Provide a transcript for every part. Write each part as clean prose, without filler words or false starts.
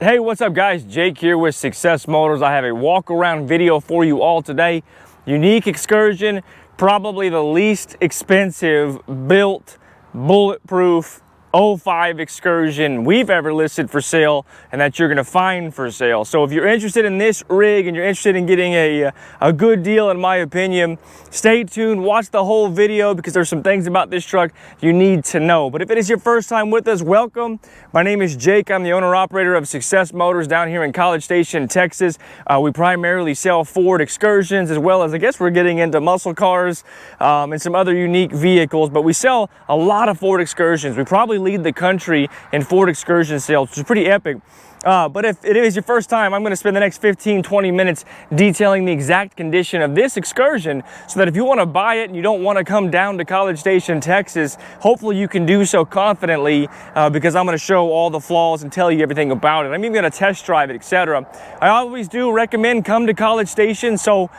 Hey, what's up guys? Jake here with Success Motors. I have a walk around video for you all today. Unique Excursion, probably the least expensive built bulletproof 05 Excursion we've ever listed for sale and that you're gonna find for sale. So if you're interested in this rig and you're interested in getting a good deal, in my opinion, stay tuned, watch the whole video because there's some things about this truck you need to know. But if it is your first time with us, welcome. My name is Jake. I'm the owner-operator of Success Motors down here in College Station, Texas. We primarily sell Ford Excursions, as well as, I guess we're getting into muscle cars and some other unique vehicles, but we sell a lot of Ford Excursions. We probably lead the country in Ford Excursion sales, which is pretty epic. But if it is your first time, I'm going to spend the next 15-20 minutes detailing the exact condition of this Excursion so that if you want to buy it and you don't want to come down to College Station, Texas, hopefully you can do so confidently because I'm going to show all the flaws and tell you everything about it. I'm even going to test drive it, etc. I always do recommend come to College Station, so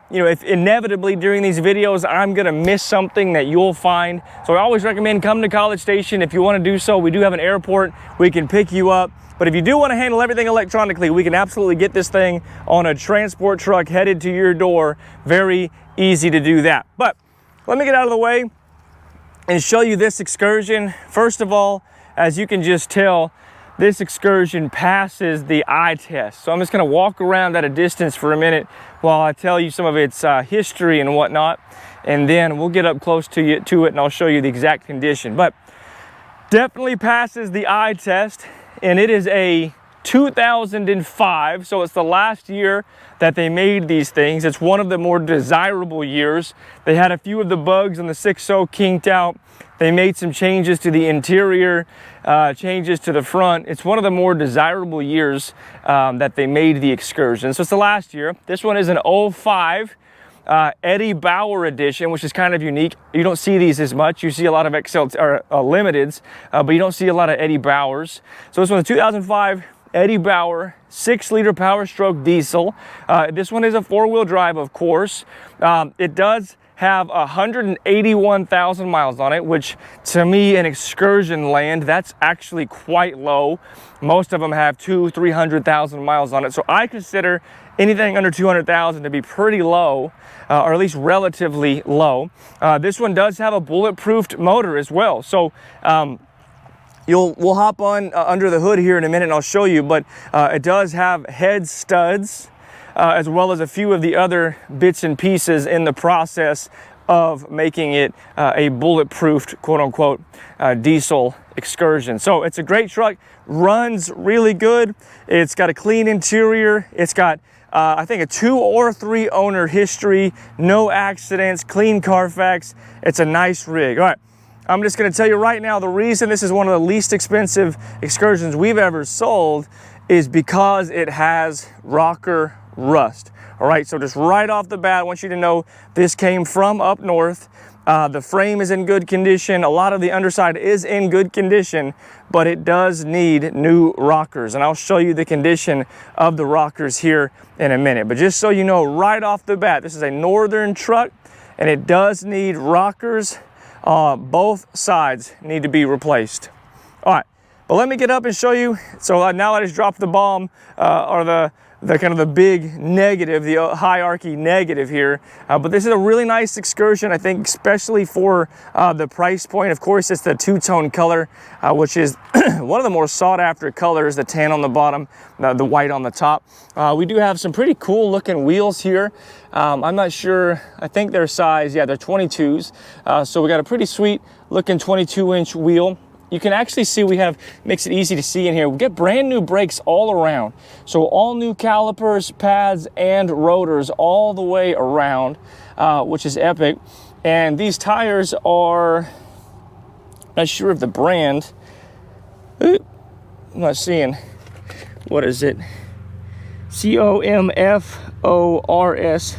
you know, if inevitably during these videos I'm gonna miss something that you'll find. So I always recommend come to College Station. If you want to do so, we do have an airport. We can pick you up. But if you do want to handle everything electronically, we can absolutely get this thing on a transport truck headed to your door. Very easy to do that. But let me get out of the way and show you this Excursion. First of all, as you can just tell, this Excursion passes the eye test. So I'm just gonna walk around at a distance for a minute while I tell you some of its history and whatnot, and then we'll get up close to it and I'll show you the exact condition. But definitely passes the eye test, and it is a 2005, so it's the last year that they made these things. It's one of the more desirable years. They had a few of the bugs on the 6.0 kinked out. They made some changes to the interior, changes to the front. It's one of the more desirable years that they made the Excursion. So it's the last year. This one is an 05 Eddie Bauer edition, which is kind of unique. You don't see these as much. You see a lot of XL or Limiteds, but you don't see a lot of Eddie Bauers. So this one's a 2005 Eddie Bauer 6-liter Powerstroke Diesel. This one is a 4-wheel drive, of course. It does have 181,000 miles on it, which to me in Excursion land, that's actually quite low. Most of them have 200,000-300,000 miles on it. So I consider anything under 200,000 to be pretty low, or at least relatively low. This one does have a bulletproofed motor as well. So we'll hop on under the hood here in a minute and I'll show you, but it does have head studs, as well as a few of the other bits and pieces in the process of making it a bulletproofed, quote unquote, diesel Excursion. So it's a great truck, runs really good. It's got a clean interior. It's got, I think, a 2 or 3 owner history, no accidents, clean Carfax. It's a nice rig. All right. I'm just going to tell you right now, the reason this is one of the least expensive Excursions we've ever sold is because it has rocker rust. All right, so just right off the bat, I want you to know this came from up north. The frame is in good condition. A lot of the underside is in good condition, but it does need new rockers. And I'll show you the condition of the rockers here in a minute. But just so you know, right off the bat, this is a northern truck and it does need rockers. Both sides need to be replaced. All right, but let me get up and show you. So now I just dropped the bomb, or the kind of the big negative, the hierarchy negative here. But this is a really nice Excursion, I think, especially for the price point. Of course, it's the two-tone color, which is one of the more sought-after colors, the tan on the bottom, the white on the top. We do have some pretty cool-looking wheels here. I'm not sure, I think their size, yeah, they're 22s. So we got a pretty sweet-looking 22-inch wheel. You can actually see makes it easy to see in here. We get brand new brakes all around. So all new calipers, pads, and rotors all the way around, which is epic. And these tires are, not sure of the brand. I'm not seeing, what is it? COMFORS,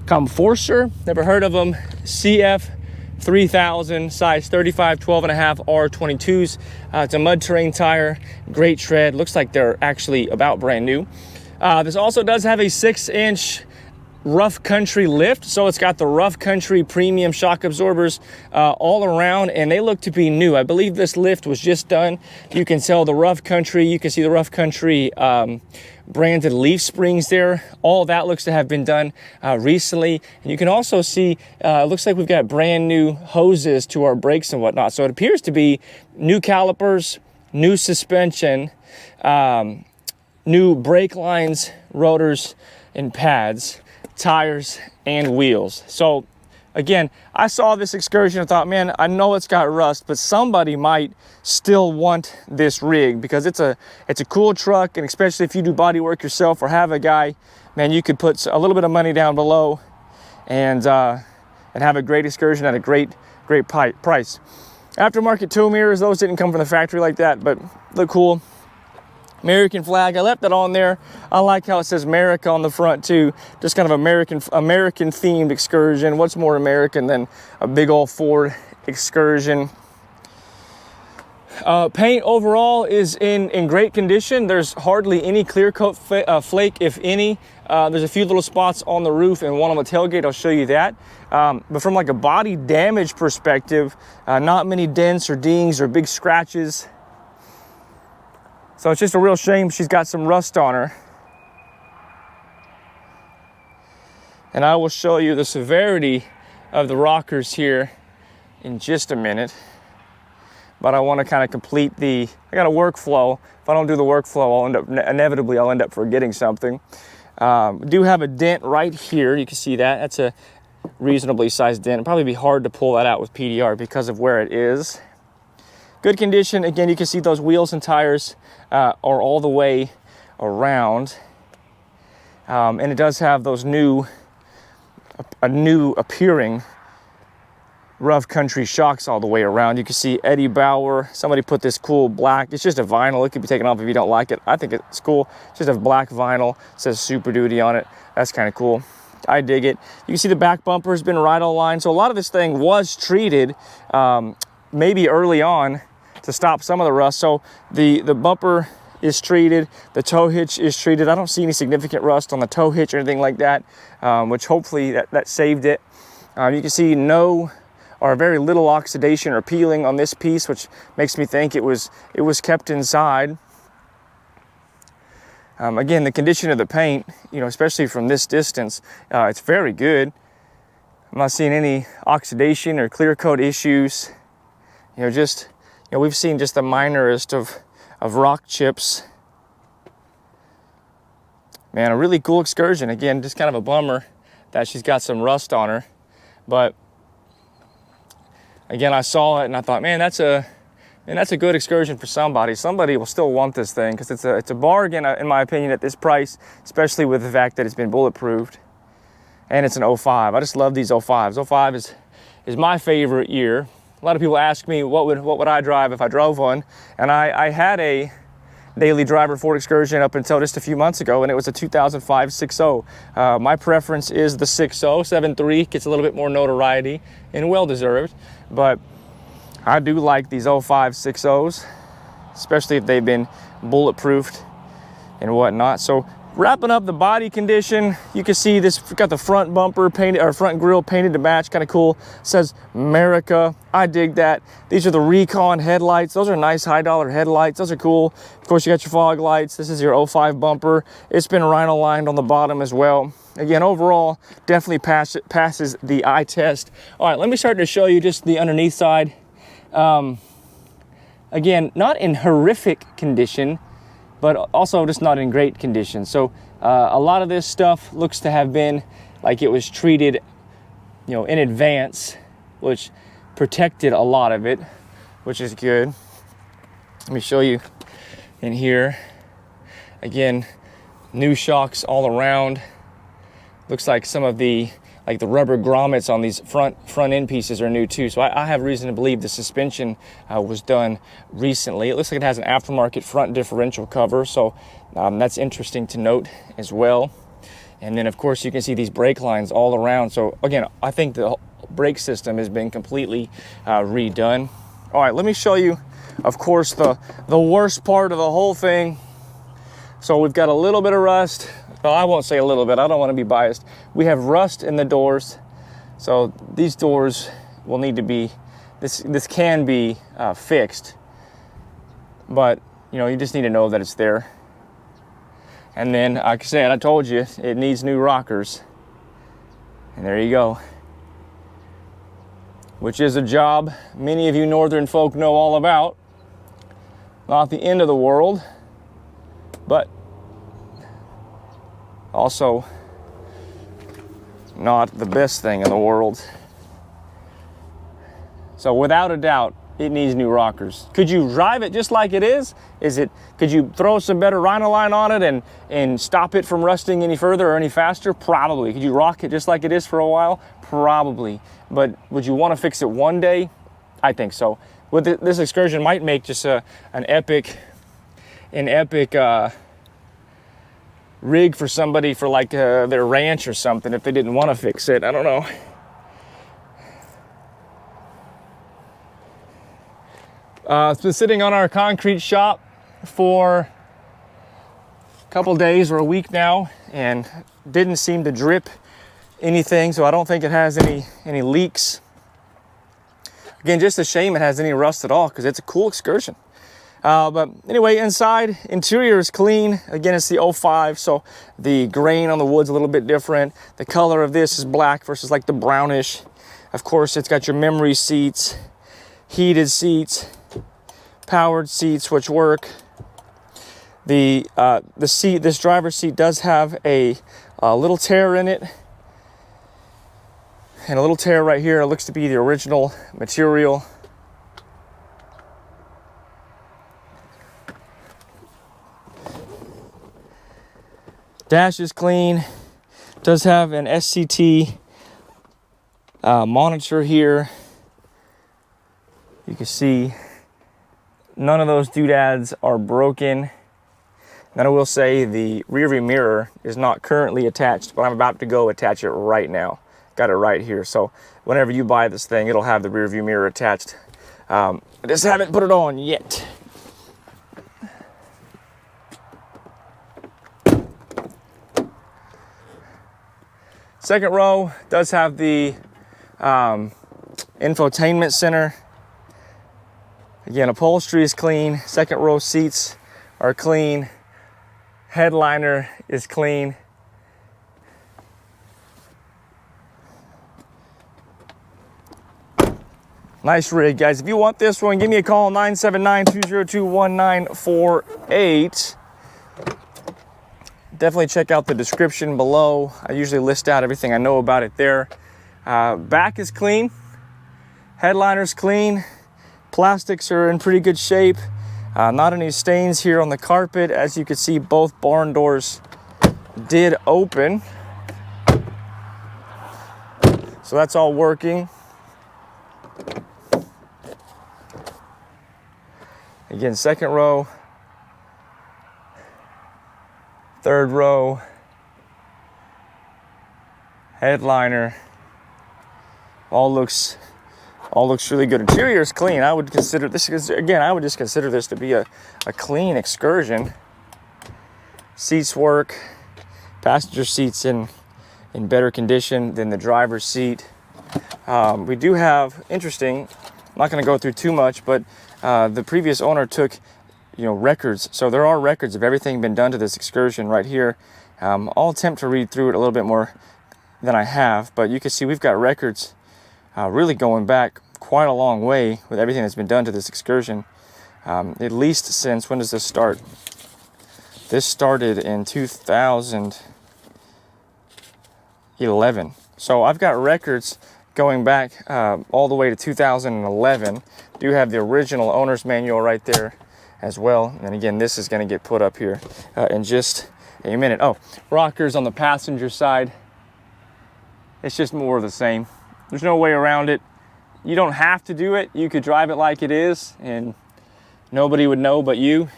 Comforser, never heard of them. CF 3000, size 35, 12.5 R22s. It's a mud terrain tire, great tread. Looks like they're actually about brand new. This also does have a 6-inch rough country lift, so it's got the rough country premium shock absorbers all around, and they look to be new. I believe this lift was just done. You can tell the rough country, you can see the rough country branded leaf springs there. All that looks to have been done recently. And you can also see it looks like we've got brand new hoses to our brakes and whatnot, so it appears to be new calipers, new suspension, new brake lines, rotors and pads, tires and wheels. So again, I saw this Excursion and thought, man, I know it's got rust, but somebody might still want this rig because it's a cool truck, and especially if you do body work yourself or have a guy, man, you could put a little bit of money down below and have a great Excursion at a great price. Aftermarket tow mirrors, those didn't come from the factory like that, but look cool. American flag, I left it on there. I like how it says America on the front too. Just kind of American themed Excursion. What's more American than a big old Ford Excursion? Paint overall is in great condition. There's hardly any clear coat flake, if any. There's a few little spots on the roof and one on the tailgate. I'll show you that. But from like a body damage perspective, not many dents or dings or big scratches. So it's just a real shame she's got some rust on her. And I will show you the severity of the rockers here in just a minute. But I want to kind of complete I got a workflow. If I don't do the workflow, inevitably I'll end up forgetting something. Do have a dent right here. You can see that. That's a reasonably sized dent. It'd probably be hard to pull that out with PDR because of where it is. Good condition. Again, you can see those wheels and tires are all the way around. And it does have those new appearing rough country shocks all the way around. You can see Eddie Bauer. Somebody put this cool black. It's just a vinyl. It could be taken off if you don't like it. I think it's cool. It's just a black vinyl. It says Super Duty on it. That's kind of cool. I dig it. You can see the back bumper has been right on line. So a lot of this thing was treated maybe early on to stop some of the rust. So the bumper is treated, the tow hitch is treated. I don't see any significant rust on the tow hitch or anything like that, which hopefully that saved it. You can see no or very little oxidation or peeling on this piece, which makes me think it was kept inside. Again, the condition of the paint, especially from this distance, it's very good. I'm not seeing any oxidation or clear coat issues. We've seen just the minorest of rock chips. Man, a really cool Excursion. Again, just kind of a bummer that she's got some rust on her. But again, I saw it and I thought, man, that's a good Excursion for somebody. Somebody will still want this thing because it's a bargain, in my opinion, at this price, especially with the fact that it's been bulletproofed. And it's an 05. I just love these 05s. 05 is my favorite year. A lot of people ask me what would I drive if I drove one, and I had a daily driver Ford Excursion up until just a few months ago, and it was a 2005 6.0. My preference is the 6.0. 7.3 gets a little bit more notoriety and well deserved, but I do like these 05 6.0s, especially if they've been bulletproofed and whatnot. So wrapping up the body condition, you can see this got the front bumper painted, or front grille painted to match, kind of cool. It says America. I dig that. These are the Recon headlights. Those are nice high-dollar headlights. Those are cool. Of course, you got your fog lights. This is your 05 bumper. It's been rhino lined on the bottom as well. Again, overall, definitely passes the eye test. All right, let me start to show you just the underneath side. Again, not in horrific condition, but also just not in great condition. So a lot of this stuff looks to have been like it was treated, in advance, which protected a lot of it, which is good. Let me show you in here. Again, new shocks all around. Looks like some of the rubber grommets on these front end pieces are new too. So I have reason to believe the suspension was done recently. It looks like it has an aftermarket front differential cover. So that's interesting to note as well. And then of course you can see these brake lines all around. So again, I think the brake system has been completely redone. All right, let me show you, of course, the worst part of the whole thing, So we've got a little bit of rust. Well, I won't say a little bit, I don't want to be biased. We have rust in the doors. So these doors will need to be, this can be fixed. But, you know, you just need to know that it's there. And then, like I said, I told you, it needs new rockers. And there you go. Which is a job many of you northern folk know all about. Not the end of the world, but also not the best thing in the world. So without a doubt, it needs new rockers. Could you drive it just like it is? Could you throw some better Rhinoline on it and stop it from rusting any further or any faster? Probably. Could you rock it just like it is for a while? Probably. But would you want to fix it one day? I think so. This Excursion might make just an epic rig for somebody for like their ranch or something if they didn't want to fix it. I don't know. It's been sitting on our concrete shop for a couple days or a week now and didn't seem to drip anything, so I don't think it has any leaks. Again, just a shame it has any rust at all because it's a cool Excursion. But anyway, inside, interior is clean. Again, it's the 05, so the grain on the wood's a little bit different. The color of this is black versus like the brownish. Of course, it's got your memory seats, heated seats, powered seats which work. The seat, this driver's seat does have a little tear in it, and a little tear right here. It looks to be the original material. Dash is clean. Does have an SCT monitor here. You can see none of those doodads are broken. Then I will say the rear view mirror is not currently attached, but I'm about to go attach it right now. Got it right here. So whenever you buy this thing, it'll have the rear view mirror attached. I just haven't put it on yet. Second row does have the infotainment center. Again, upholstery is clean. Second row seats are clean. Headliner is clean. Nice rig, guys. If you want this one, give me a call, 979-202-1948. Definitely check out the description below. I usually list out everything I know about it there. Back is clean. Headliner's clean. Plastics are in pretty good shape. Not any stains here on the carpet. As you can see, both barn doors did open. So that's all working. Again, second row, third row, headliner, all looks really good. Interior is clean. I would consider this, again, I would just consider this to be a clean Excursion. Seats work. Passenger seats in better condition than the driver's seat. We do have, interesting, I'm not going to go through too much, but the previous owner took, records. So there are records of everything been done to this Excursion right here. I'll attempt to read through it a little bit more than I have, but you can see we've got records really going back quite a long way with everything that's been done to this Excursion. At least since, when does this start? This started in 2011. So I've got records going back all the way to 2011. Do have the original owner's manual right there as well. And again, this is going to get put up here in just a minute. Oh, rockers on the passenger side. It's just more of the same. There's no way around it. You don't have to do it. You could drive it like it is and nobody would know but you.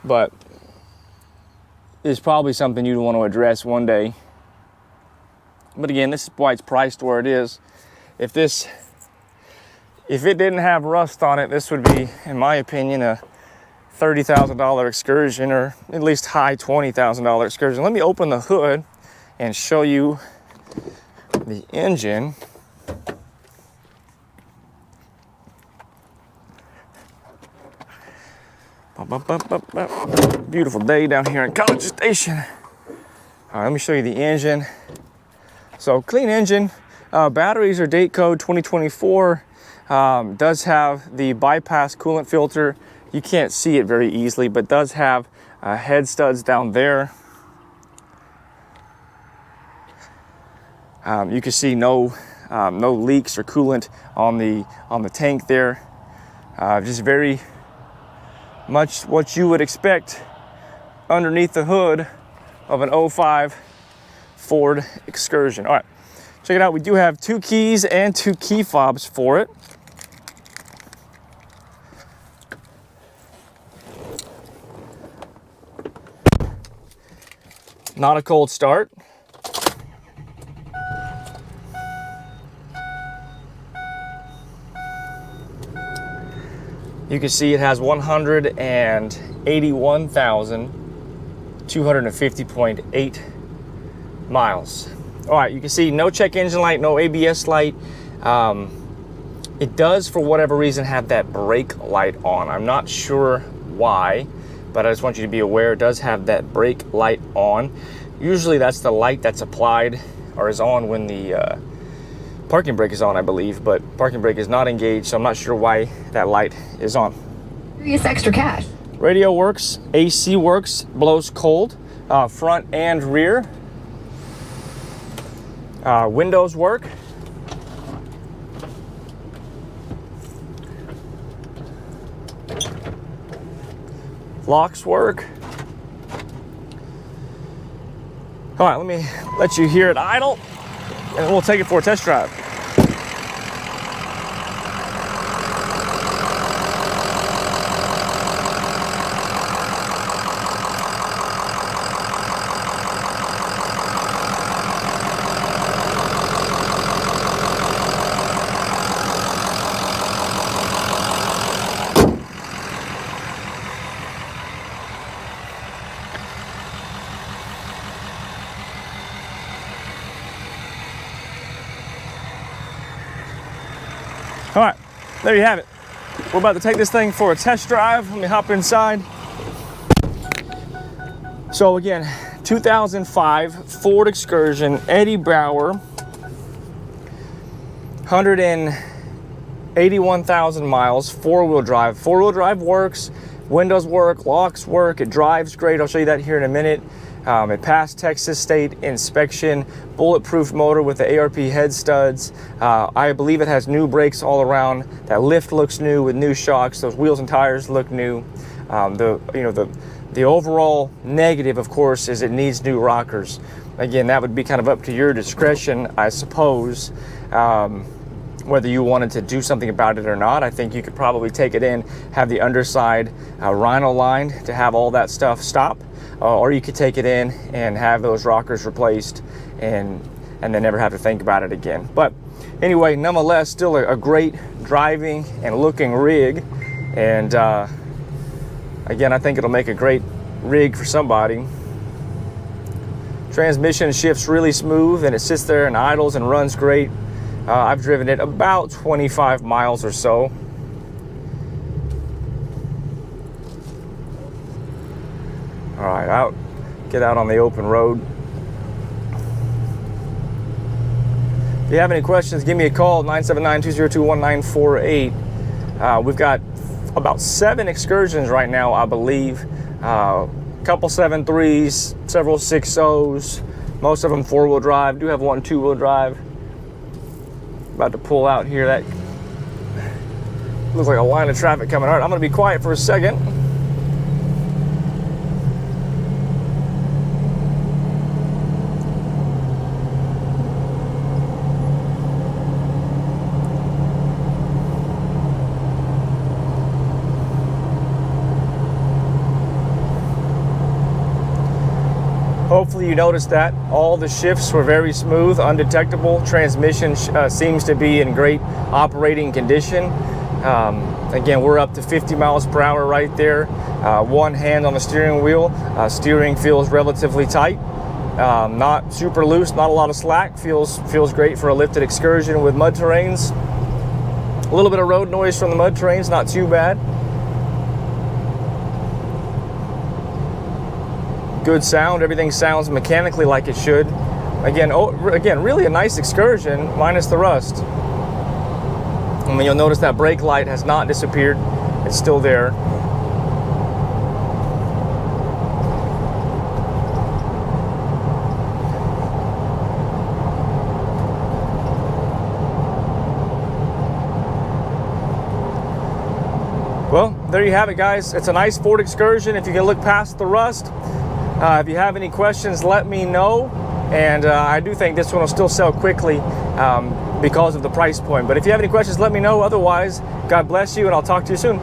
But it's probably something you'd want to address one day. But again, this is why it's priced where it is. If it didn't have rust on it, this would be, in my opinion, a $30,000 Excursion, or at least high $20,000 Excursion. Let me open the hood and show you the engine. Beautiful day down here in College Station. All right, let me show you the engine. So clean engine. Batteries are date code 2024. Does have the bypass coolant filter. You can't see it very easily, but does have head studs down there. You can see no leaks or coolant on the tank there. Just very much what you would expect underneath the hood of an 05 Ford Excursion. All right, check it out. We do have 2 keys and 2 key fobs for it. Not a cold start. You can see it has 181,250.8 miles. All right, you can see no check engine light, no ABS light. It does, for whatever reason, have that brake light on. I'm not sure why, but I just want you to be aware it does have that brake light on. Usually that's the light that's applied or is on when the parking brake is on, I believe, but parking brake is not engaged, so I'm not sure why that light is on. Serious extra cash. Radio works, AC works, blows cold, front and rear. Windows work. Locks work. All right, let me let you hear it idle, and we'll take it for a test drive. All right, there you have it. We're about to take this thing for a test drive. Let me hop inside. So again, 2005 Ford Excursion Eddie Bauer, 181,000 miles, 4-wheel drive. 4-wheel drive works, windows work, locks work, it drives great. I'll show you that here in a minute. It passed Texas State inspection, bulletproof motor with the ARP head studs. I believe it has new brakes all around. That lift looks new with new shocks. Those wheels and tires look new. The overall negative, of course, is it needs new rockers. Again, that would be kind of up to your discretion, I suppose, whether you wanted to do something about it or not. I think you could probably take it in, have the underside rhino lined to have all that stuff stop. Or you could take it in and have those rockers replaced and then never have to think about it again. But anyway, nonetheless, still a great driving and looking rig. And again, I think it'll make a great rig for somebody. Transmission shifts really smooth, and it sits there and idles and runs great. I've driven it about 25 miles or so. All right, get out on the open road. If you have any questions, give me a call, 979-202-1948. We've got about 7 Excursions right now, I believe. A couple 7.3s, several 6.0s, most of them 4-wheel drive. Do have one 2-wheel drive. About to pull out here. That looks like a line of traffic coming. All right, I'm gonna be quiet for a second. Hopefully you noticed that all the shifts were very smooth, undetectable. Transmission seems to be in great operating condition. Again, we're up to 50 miles per hour right there. One hand on the steering wheel. Steering feels relatively tight. Not super loose, not a lot of slack. Feels great for a lifted excursion with mud terrains. A little bit of road noise from the mud terrains, not too bad. Good sound, everything sounds mechanically like it should. Again, really a nice excursion, minus the rust. I mean, you'll notice that brake light has not disappeared. It's still there. Well, there you have it, guys. It's a nice Ford Excursion if you can look past the rust. If you have any questions, let me know. And I do think this one will still sell quickly because of the price point. But if you have any questions, let me know. Otherwise, God bless you, and I'll talk to you soon.